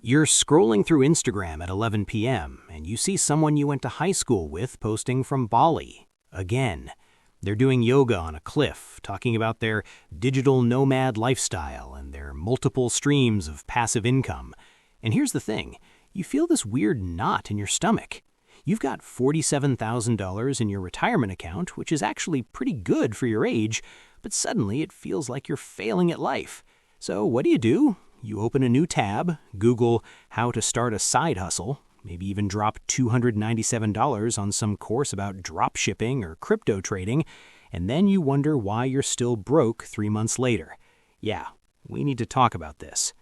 You're scrolling through Instagram at 11 p.m. and you see someone you went to high school with posting from Bali. Again. They're doing yoga on a cliff, talking about their digital nomad lifestyle and their multiple streams of passive income. And here's the thing, you feel this weird knot in your stomach. You've got $47,000 in your retirement account, which is actually pretty good for your age, but suddenly it feels like you're failing at life. So what do? You open a new tab, Google how to start a side hustle, maybe even drop $297 on some course about drop shipping or crypto trading, and then you wonder why you're still broke 3 months later. Yeah, we need to talk about this.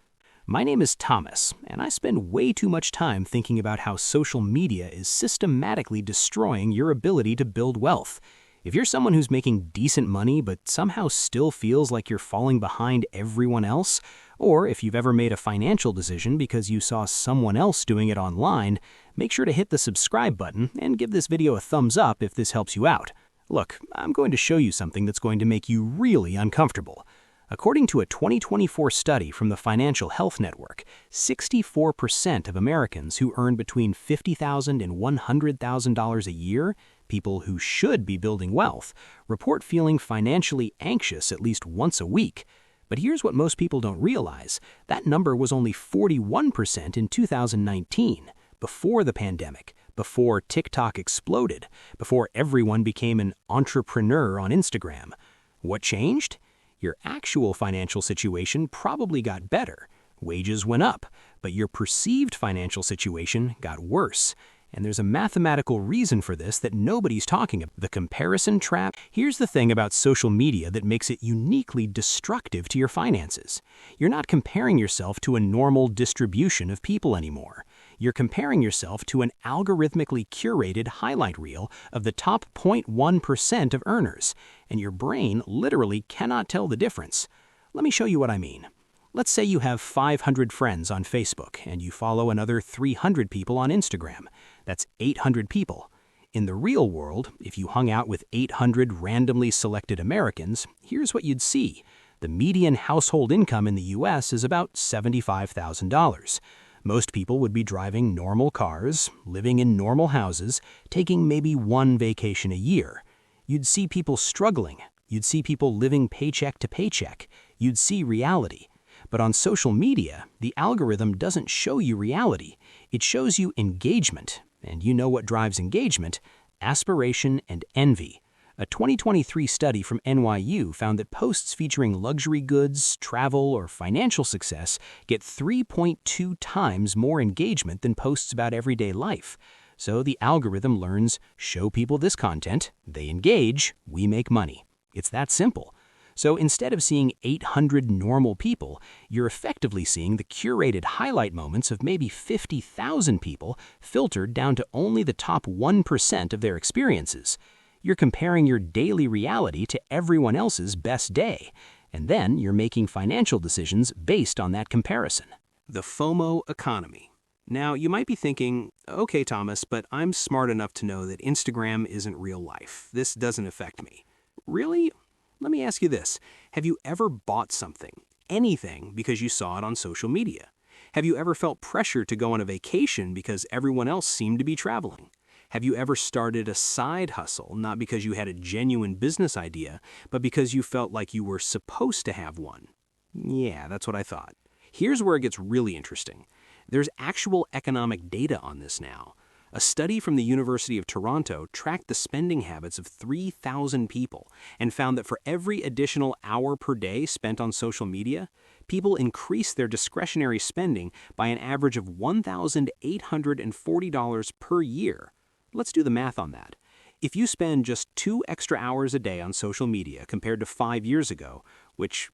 My name is Thomas, and I spend way too much time thinking about how social media is systematically destroying your ability to build wealth. If you're someone who's making decent money but somehow still feels like you're falling behind everyone else, or if you've ever made a financial decision because you saw someone else doing it online, make sure to hit the subscribe button and give this video a thumbs up if this helps you out. Look, I'm going to show you something that's going to make you really uncomfortable. According to a 2024 study from the Financial Health Network, 64% of Americans who earn between $50,000 and $100,000 a year, people who should be building wealth, report feeling financially anxious at least once a week. But here's what most people don't realize. That number was only 41% in 2019, before the pandemic, before TikTok exploded, before everyone became an entrepreneur on Instagram. What changed? Your actual financial situation probably got better. Wages went up, but your perceived financial situation got worse. And there's a mathematical reason for this that nobody's talking about. The comparison trap. Here's the thing about social media that makes it uniquely destructive to your finances. You're not comparing yourself to a normal distribution of people anymore. You're comparing yourself to an algorithmically curated highlight reel of the top 0.1% of earners, and your brain literally cannot tell the difference. Let me show you what I mean. Let's say you have 500 friends on Facebook and you follow another 300 people on Instagram. That's 800 people. In the real world, if you hung out with 800 randomly selected Americans, here's what you'd see. The median household income in the U.S. is about $75,000. Most people would be driving normal cars, living in normal houses, taking maybe one vacation a year. You'd see people struggling. You'd see people living paycheck to paycheck. You'd see reality. But on social media, the algorithm doesn't show you reality. It shows you engagement. And you know what drives engagement? Aspiration and envy. A 2023 study from NYU found that posts featuring luxury goods, travel, or financial success get 3.2 times more engagement than posts about everyday life. So the algorithm learns, show people this content, they engage, we make money. It's that simple. So instead of seeing 800 normal people, you're effectively seeing the curated highlight moments of maybe 50,000 people filtered down to only the top 1% of their experiences. You're comparing your daily reality to everyone else's best day, and then you're making financial decisions based on that comparison. The FOMO economy. Now, you might be thinking, okay, Thomas, but I'm smart enough to know that Instagram isn't real life. This doesn't affect me. Really? Let me ask you this. Have you ever bought something, anything, because you saw it on social media? Have you ever felt pressure to go on a vacation because everyone else seemed to be traveling? Have you ever started a side hustle, not because you had a genuine business idea, but because you felt like you were supposed to have one? Yeah, that's what I thought. Here's where it gets really interesting. There's actual economic data on this now. A study from the University of Toronto tracked the spending habits of 3,000 people and found that for every additional hour per day spent on social media, people increased their discretionary spending by an average of $1,840 per year. Let's do the math on that. If you spend just 2 extra hours a day on social media compared to 5 years ago, which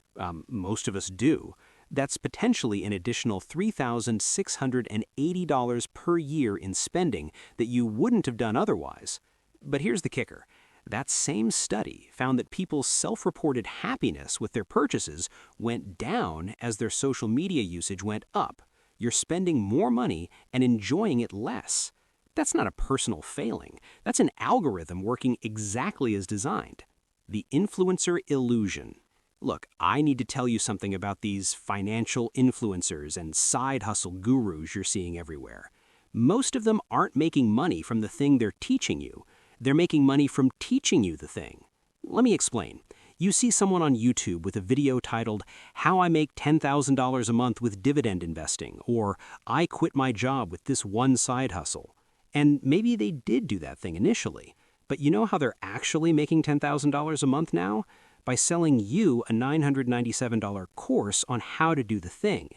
most of us do, that's potentially an additional $3,680 per year in spending that you wouldn't have done otherwise. But here's the kicker. That same study found that people's self-reported happiness with their purchases went down as their social media usage went up. You're spending more money and enjoying it less. That's not a personal failing. That's an algorithm working exactly as designed. The influencer illusion. Look, I need to tell you something about these financial influencers and side hustle gurus you're seeing everywhere. Most of them aren't making money from the thing they're teaching you. They're making money from teaching you the thing. Let me explain. You see someone on YouTube with a video titled, "How I Make $10,000 a Month with Dividend Investing," or "I Quit My Job with This One Side Hustle." And maybe they did do that thing initially, but you know how they're actually making $10,000 a month now? By selling you a $997 course on how to do the thing.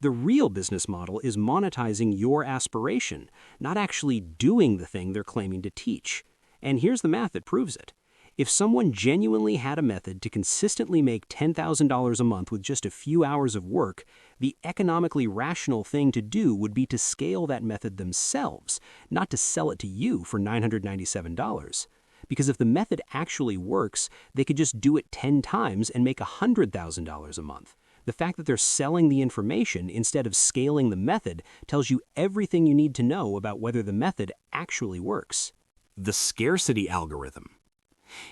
The real business model is monetizing your aspiration, not actually doing the thing they're claiming to teach. And here's the math that proves it. If someone genuinely had a method to consistently make $10,000 a month with just a few hours of work, the economically rational thing to do would be to scale that method themselves, not to sell it to you for $997. Because if the method actually works, they could just do it 10 times and make $100,000 a month. The fact that they're selling the information instead of scaling the method tells you everything you need to know about whether the method actually works. The scarcity algorithm.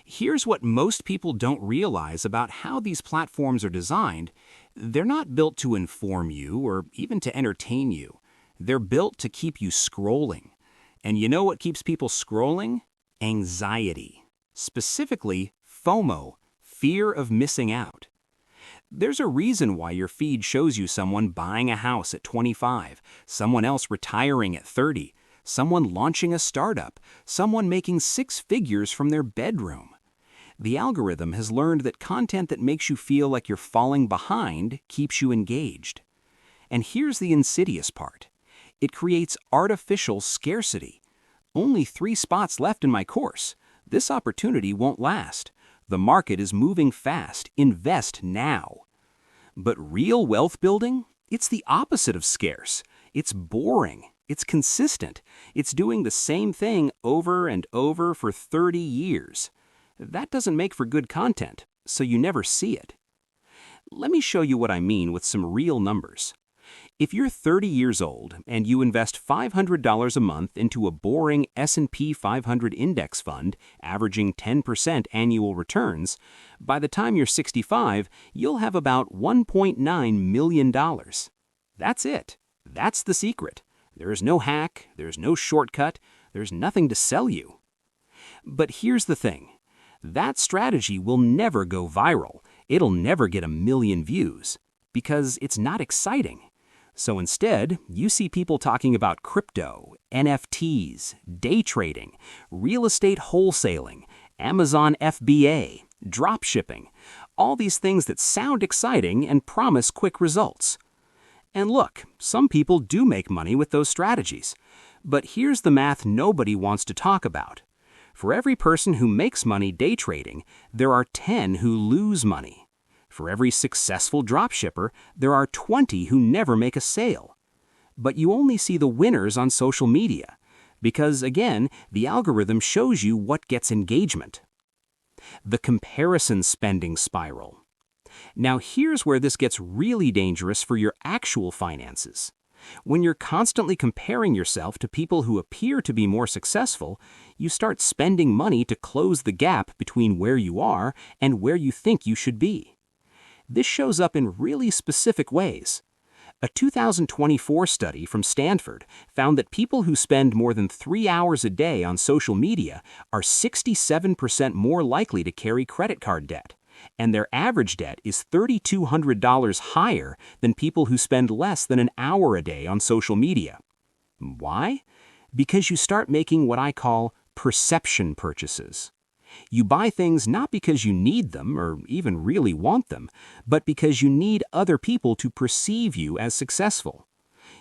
Here's what most people don't realize about how these platforms are designed. They're not built to inform you or even to entertain you. They're built to keep you scrolling. And you know what keeps people scrolling? Anxiety. Specifically, FOMO, fear of missing out. There's a reason why your feed shows you someone buying a house at 25, someone else retiring at 30, someone launching a startup, someone making 6 figures from their bedroom. The algorithm has learned that content that makes you feel like you're falling behind keeps you engaged. And here's the insidious part. It creates artificial scarcity. Only 3 spots left in my course. This opportunity won't last. The market is moving fast. Invest now. But real wealth building? It's the opposite of scarce. It's boring. It's consistent. It's doing the same thing over and over for 30 years. That doesn't make for good content, so you never see it. Let me show you what I mean with some real numbers. If you're 30 years old and you invest $500 a month into a boring S&P 500 index fund, averaging 10% annual returns, by the time you're 65, you'll have about $1.9 million. That's it. That's the secret. There's no hack, there's no shortcut, there's nothing to sell you. But here's the thing. That strategy will never go viral. It'll never get 1 million views because it's not exciting. So instead, you see people talking about crypto, NFTs, day trading, real estate wholesaling, Amazon FBA, drop shipping, all these things that sound exciting and promise quick results. And look, some people do make money with those strategies. But here's the math nobody wants to talk about. For every person who makes money day trading, there are 10 who lose money. For every successful dropshipper, there are 20 who never make a sale. But you only see the winners on social media, because again, the algorithm shows you what gets engagement. The comparison spending spiral. Now here's where this gets really dangerous for your actual finances. When you're constantly comparing yourself to people who appear to be more successful, you start spending money to close the gap between where you are and where you think you should be. This shows up in really specific ways. A 2024 study from Stanford found that people who spend more than 3 hours a day on social media are 67% more likely to carry credit card debt, and their average debt is $3,200 higher than people who spend less than an hour a day on social media. Why? Because you start making what I call perception purchases. You buy things not because you need them or even really want them, but because you need other people to perceive you as successful.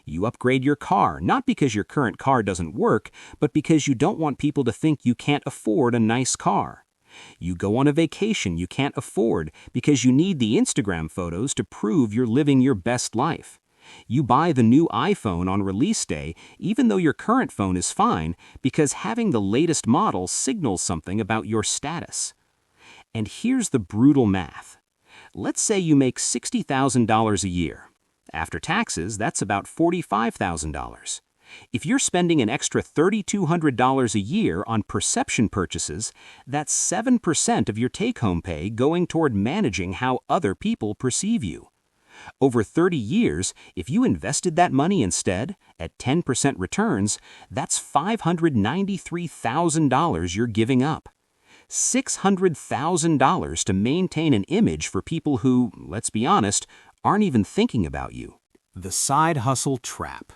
You upgrade your car not because your current car doesn't work, but because you don't want people to think you can't afford a nice car. You go on a vacation you can't afford because you need the Instagram photos to prove you're living your best life. You buy the new iPhone on release day even though your current phone is fine because having the latest model signals something about your status. And here's the brutal math. Let's say you make $60,000 a year. After taxes, that's about $45,000. If you're spending an extra $3,200 a year on perception purchases, that's 7% of your take-home pay going toward managing how other people perceive you. Over 30 years, if you invested that money instead, at 10% returns, that's $593,000 you're giving up. $600,000 to maintain an image for people who, let's be honest, aren't even thinking about you. The side hustle trap.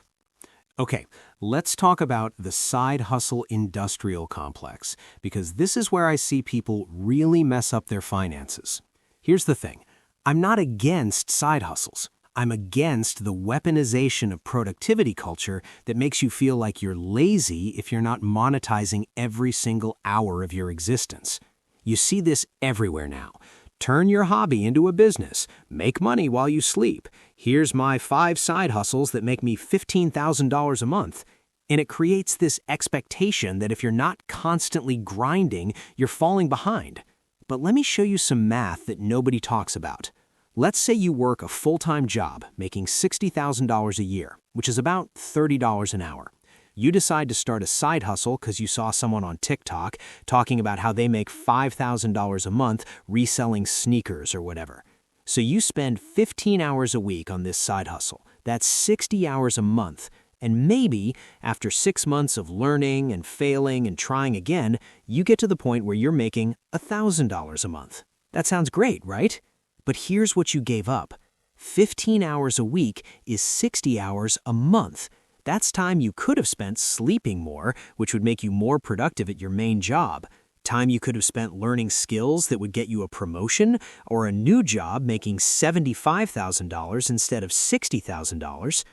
Okay, let's talk about the side hustle industrial complex, because this is where I see people really mess up their finances. Here's the thing. I'm not against side hustles. I'm against the weaponization of productivity culture that makes you feel like you're lazy if you're not monetizing every single hour of your existence. You see this everywhere now. Turn your hobby into a business. Make money while you sleep. Here's my 5 side hustles that make me $15,000 a month. And it creates this expectation that if you're not constantly grinding, you're falling behind. But let me show you some math that nobody talks about. Let's say you work a full-time job making $60,000 a year, which is about $30 an hour. You decide to start a side hustle because you saw someone on TikTok talking about how they make $5,000 a month reselling sneakers or whatever. So you spend 15 hours a week on this side hustle. That's 60 hours a month. And maybe after 6 months of learning and failing and trying again, you get to the point where you're making $1,000 a month. That sounds great, right? But here's what you gave up. 15 hours a week is 60 hours a month. That's time you could have spent sleeping more, which would make you more productive at your main job. Time you could have spent learning skills that would get you a promotion or a new job making $75,000 instead of $60,000.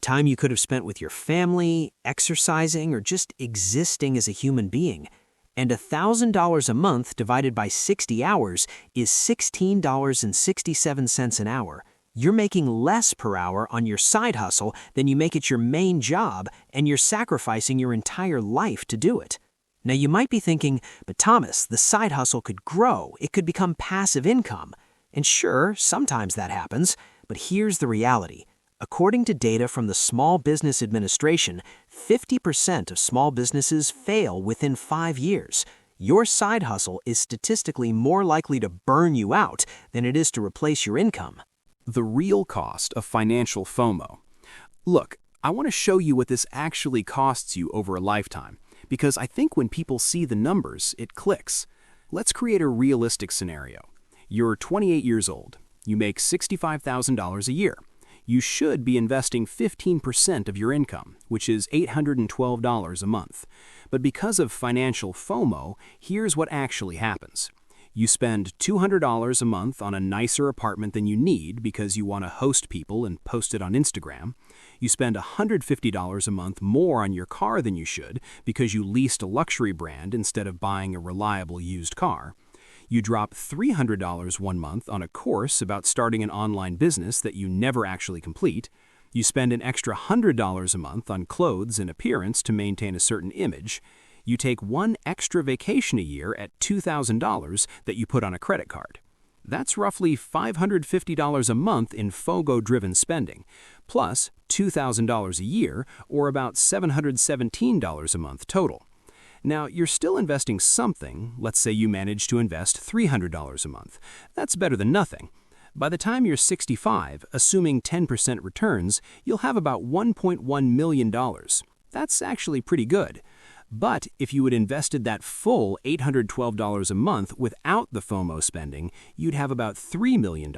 Time you could have spent with your family, exercising, or just existing as a human being. And $1,000 a month divided by 60 hours is $16.67 an hour. You're making less per hour on your side hustle than you make at your main job, and you're sacrificing your entire life to do it. Now you might be thinking, but Thomas, the side hustle could grow. It could become passive income. And sure, sometimes that happens, but here's the reality. According to data from the Small Business Administration, 50% of small businesses fail within 5 years. Your side hustle is statistically more likely to burn you out than it is to replace your income. The real cost of financial FOMO. Look, I want to show you what this actually costs you over a lifetime, because I think when people see the numbers, it clicks. Let's create a realistic scenario. You're 28 years old. You make $65,000 a year. You should be investing 15% of your income, which is $812 a month. But because of financial FOMO, here's what actually happens. You spend $200 a month on a nicer apartment than you need because you want to host people and post it on Instagram. You spend $150 a month more on your car than you should because you leased a luxury brand instead of buying a reliable used car. You drop $300 one month on a course about starting an online business that you never actually complete. You spend an extra $100 a month on clothes and appearance to maintain a certain image. You take one extra vacation a year at $2,000 that you put on a credit card. That's roughly $550 a month in FOGO-driven spending, plus $2,000 a year, or about $717 a month total. Now, you're still investing something. Let's say you manage to invest $300 a month. That's better than nothing. By the time you're 65, assuming 10% returns, you'll have about $1.1 million. That's actually pretty good. But if you had invested that full $812 a month without the FOMO spending, you'd have about $3 million.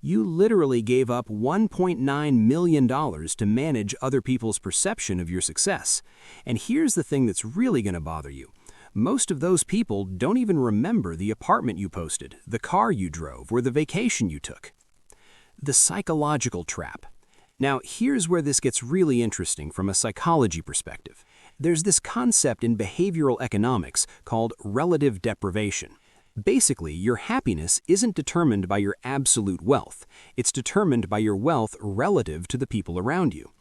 You literally gave up $1.9 million to manage other people's perception of your success. And here's the thing that's really going to bother you. Most of those people don't even remember the apartment you posted, the car you drove, or the vacation you took. The psychological trap. Now, here's where this gets really interesting from a psychology perspective. There's this concept in behavioral economics called relative deprivation. Basically, your happiness isn't determined by your absolute wealth. It's determined by your wealth relative to the people around you.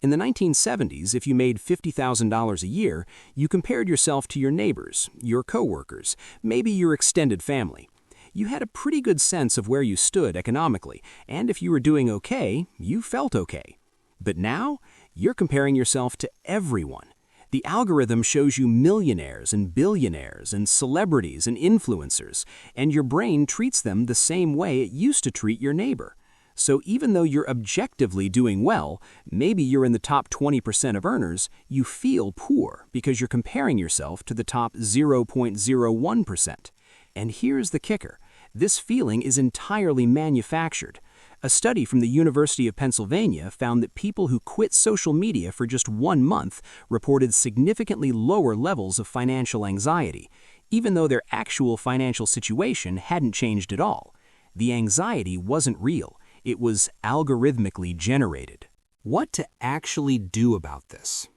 In the 1970s, if you made $50,000 a year, you compared yourself to your neighbors, your coworkers, maybe your extended family. You had a pretty good sense of where you stood economically, and if you were doing okay, you felt okay. But now, You're comparing yourself to everyone. The algorithm shows you millionaires and billionaires and celebrities and influencers, and your brain treats them the same way it used to treat your neighbor. So even though you're objectively doing well, maybe you're in the top 20% of earners, you feel poor because you're comparing yourself to the top 0.01%. And here's the kicker. This feeling is entirely manufactured. A study from the University of Pennsylvania found that people who quit social media for just 1 month reported significantly lower levels of financial anxiety, even though their actual financial situation hadn't changed at all. The anxiety wasn't real. It was algorithmically generated. What to actually do about this?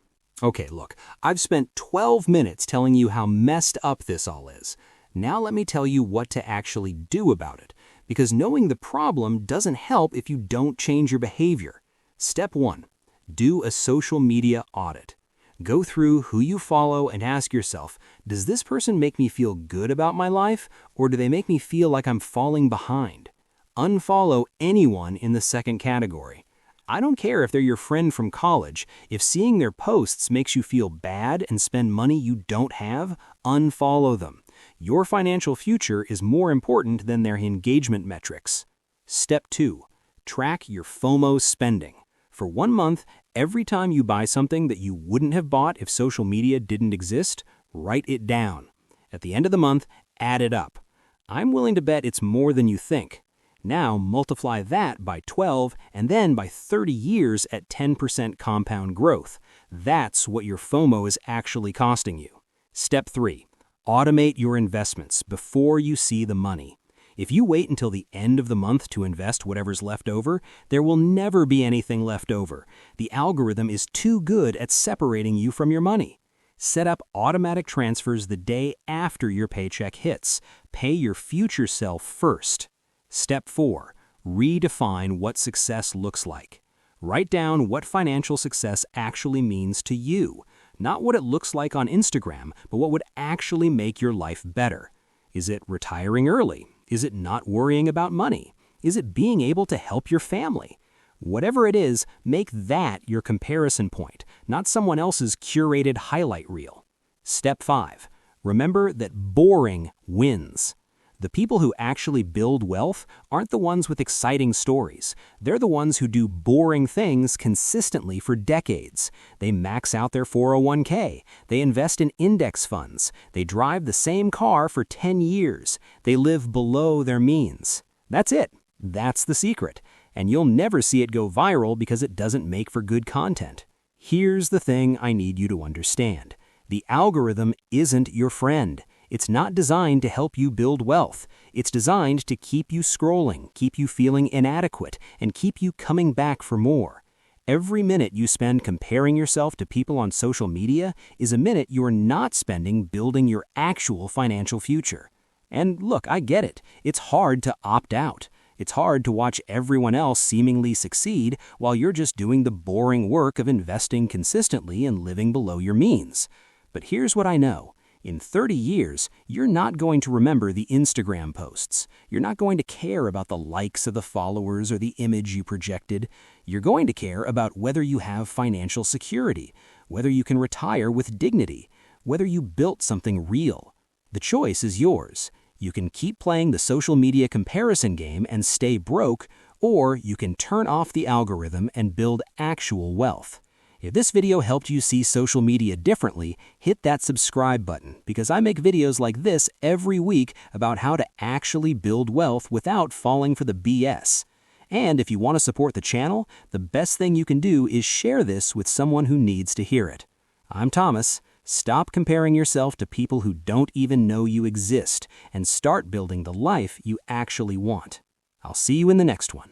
Okay, look, I've spent 12 minutes telling you how messed up this all is. Now let me tell you what to actually do about it, because knowing the problem doesn't help if you don't change your behavior. Step 1. Do a social media audit. Go through who you follow and ask yourself, does this person make me feel good about my life, or do they make me feel like I'm falling behind? Unfollow anyone in the second category. I don't care if they're your friend from college. If seeing their posts makes you feel bad and spend money you don't have, unfollow them. Your financial future is more important than their engagement metrics. Step 2. Track your FOMO spending. For 1 month, every time you buy something that you wouldn't have bought if social media didn't exist, write it down. At the end of the month, add it up. I'm willing to bet it's more than you think. Now multiply that by 12 and then by 30 years at 10% compound growth. That's what your FOMO is actually costing you. Step 3. Automate your investments before you see the money. If you wait until the end of the month to invest whatever's left over, there will never be anything left over. The algorithm is too good at separating you from your money. Set up automatic transfers the day after your paycheck hits. Pay your future self first. Step 4. Redefine what success looks like. Write down what financial success actually means to you. Not what it looks like on Instagram, but what would actually make your life better. Is it retiring early? Is it not worrying about money? Is it being able to help your family? Whatever it is, make that your comparison point, not someone else's curated highlight reel. Step 5. Remember that boring wins. The people who actually build wealth aren't the ones with exciting stories. They're the ones who do boring things consistently for decades. They max out their 401k. They invest in index funds. They drive the same car for 10 years. They live below their means. That's it. That's the secret. And you'll never see it go viral because it doesn't make for good content. Here's the thing I need you to understand. The algorithm isn't your friend. It's not designed to help you build wealth. It's designed to keep you scrolling, keep you feeling inadequate, and keep you coming back for more. Every minute you spend comparing yourself to people on social media is a minute you're not spending building your actual financial future. And look, I get it. It's hard to opt out. It's hard to watch everyone else seemingly succeed while you're just doing the boring work of investing consistently and living below your means. But here's what I know. In 30 years, you're not going to remember the Instagram posts. You're not going to care about the likes of the followers or the image you projected. You're going to care about whether you have financial security, whether you can retire with dignity, whether you built something real. The choice is yours. You can keep playing the social media comparison game and stay broke, or you can turn off the algorithm and build actual wealth. If this video helped you see social media differently, hit that subscribe button because I make videos like this every week about how to actually build wealth without falling for the BS. And if you want to support the channel, the best thing you can do is share this with someone who needs to hear it. I'm Thomas. Stop comparing yourself to people who don't even know you exist and start building the life you actually want. I'll see you in the next one.